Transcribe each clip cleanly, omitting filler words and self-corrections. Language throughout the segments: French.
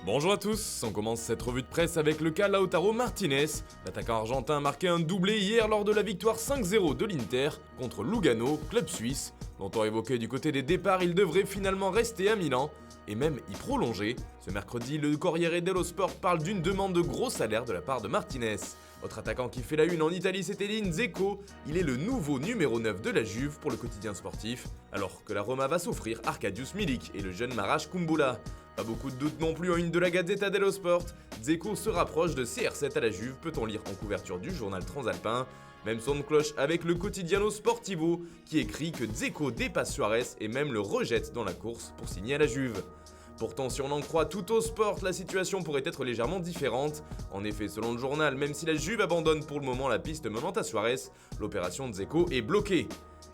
Bonjour à tous, on commence cette revue de presse avec le cas Lautaro Martinez. L'attaquant argentin a marqué un doublé hier lors de la victoire 5-0 de l'Inter contre Lugano, club suisse. Longtemps évoqué du côté des départs, il devrait finalement rester à Milan et même y prolonger. Ce mercredi, le Corriere dello Sport parle d'une demande de gros salaire de la part de Martinez. Autre attaquant qui fait la une en Italie, c'est Edin Dzeko. Il est le nouveau numéro 9 de la Juve pour le quotidien sportif, alors que la Roma va s'offrir Arkadiusz Milik et le jeune Marash Kumbula. Pas beaucoup de doutes non plus en une de la Gazzetta dello Sport. Dzeko se rapproche de CR7 à la Juve, peut-on lire en couverture du journal transalpin. Même son de cloche avec le Quotidiano Sportivo qui écrit que Dzeko dépasse Suarez et même le rejette dans la course pour signer à la Juve. Pourtant, si on en croit tout au sport, la situation pourrait être légèrement différente. En effet, selon le journal, même si la Juve abandonne pour le moment la piste menant à Suarez, l'opération Dzeko est bloquée.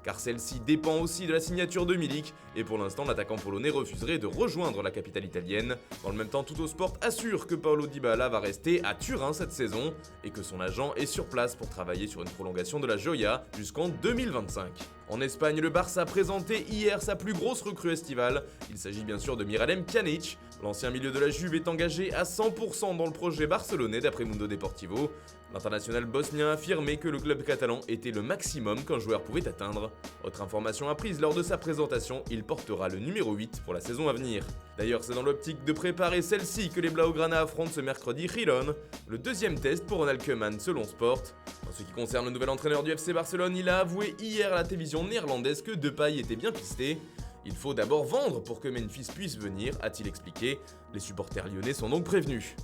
Car celle-ci dépend aussi de la signature de Milik, et pour l'instant l'attaquant polonais refuserait de rejoindre la capitale italienne. Dans le même temps, Tuttosport assure que Paulo Dybala va rester à Turin cette saison, et que son agent est sur place pour travailler sur une prolongation de la Joya jusqu'en 2025. En Espagne, le Barça a présenté hier sa plus grosse recrue estivale. Il s'agit bien sûr de Miralem Pjanic. L'ancien milieu de la Juve est engagé à 100% dans le projet barcelonais d'après Mundo Deportivo. L'international bosnien a affirmé que le club catalan était le maximum qu'un joueur pouvait atteindre. Autre information apprise lors de sa présentation, il portera le numéro 8 pour la saison à venir. D'ailleurs, c'est dans l'optique de préparer celle-ci que les Blaugrana affrontent ce mercredi Girona, le deuxième test pour Ronald Koeman selon Sport. En ce qui concerne le nouvel entraîneur du FC Barcelone, il a avoué hier à la télévision néerlandaise que Depay était bien pisté. Il faut d'abord vendre pour que Memphis puisse venir, a-t-il expliqué. Les supporters lyonnais sont donc prévenus.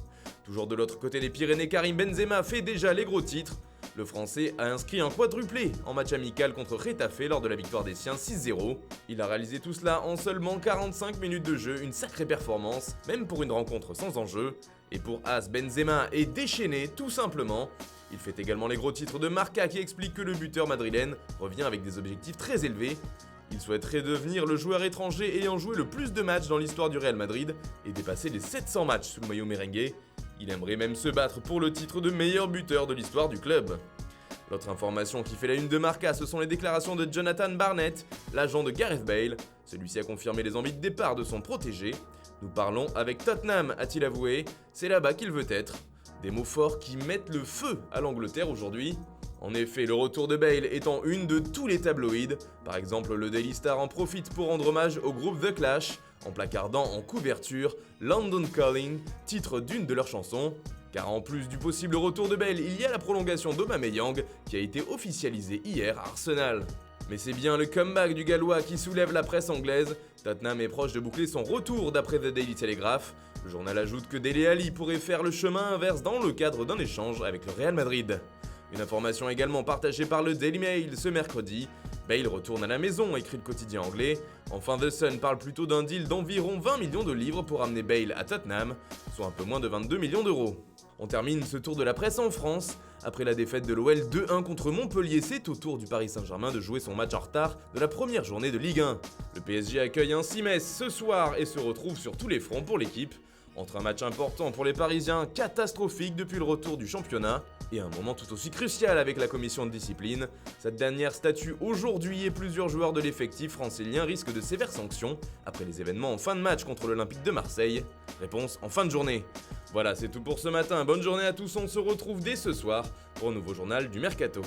Toujours de l'autre côté des Pyrénées, Karim Benzema fait déjà les gros titres. Le Français a inscrit un quadruplé en match amical contre Getafe lors de la victoire des siens 6-0. Il a réalisé tout cela en seulement 45 minutes de jeu, une sacrée performance, même pour une rencontre sans enjeu. Et pour As, Benzema est déchaîné tout simplement. Il fait également les gros titres de Marca qui explique que le buteur madrilène revient avec des objectifs très élevés. Il souhaiterait devenir le joueur étranger ayant joué le plus de matchs dans l'histoire du Real Madrid et dépasser les 700 matchs sous le maillot merengue. Il aimerait même se battre pour le titre de meilleur buteur de l'histoire du club. L'autre information qui fait la une de Marca, ce sont les déclarations de Jonathan Barnett, l'agent de Gareth Bale. Celui-ci a confirmé les envies de départ de son protégé. Nous parlons avec Tottenham, a-t-il avoué. C'est là-bas qu'il veut être. Des mots forts qui mettent le feu à l'Angleterre aujourd'hui. En effet, le retour de Bale est en une de tous les tabloïds. Par exemple, le Daily Star en profite pour rendre hommage au groupe The Clash, en placardant en couverture London Calling, titre d'une de leurs chansons. Car en plus du possible retour de Bale, il y a la prolongation d'Aubameyang qui a été officialisée hier à Arsenal. Mais c'est bien le comeback du Gallois qui soulève la presse anglaise. Tottenham est proche de boucler son retour d'après The Daily Telegraph. Le journal ajoute que Dele Alli pourrait faire le chemin inverse dans le cadre d'un échange avec le Real Madrid. Une information également partagée par le Daily Mail ce mercredi. Bale retourne à la maison, écrit le quotidien anglais. Enfin, The Sun parle plutôt d'un deal d'environ 20 millions de livres pour amener Bale à Tottenham, soit un peu moins de 22 millions d'euros. On termine ce tour de la presse en France. Après la défaite de l'OL 2-1 contre Montpellier, c'est au tour du Paris Saint-Germain de jouer son match en retard de la première journée de Ligue 1. Le PSG accueille ainsi Metz ce soir et se retrouve sur tous les fronts pour l'équipe. Entre un match important pour les Parisiens, catastrophique depuis le retour du championnat, et un moment tout aussi crucial avec la commission de discipline. Cette dernière statue aujourd'hui et plusieurs joueurs de l'effectif francilien risquent de sévères sanctions après les événements en fin de match contre l'Olympique de Marseille. Réponse en fin de journée. Voilà, c'est tout pour ce matin. Bonne journée à tous, on se retrouve dès ce soir pour un nouveau journal du Mercato.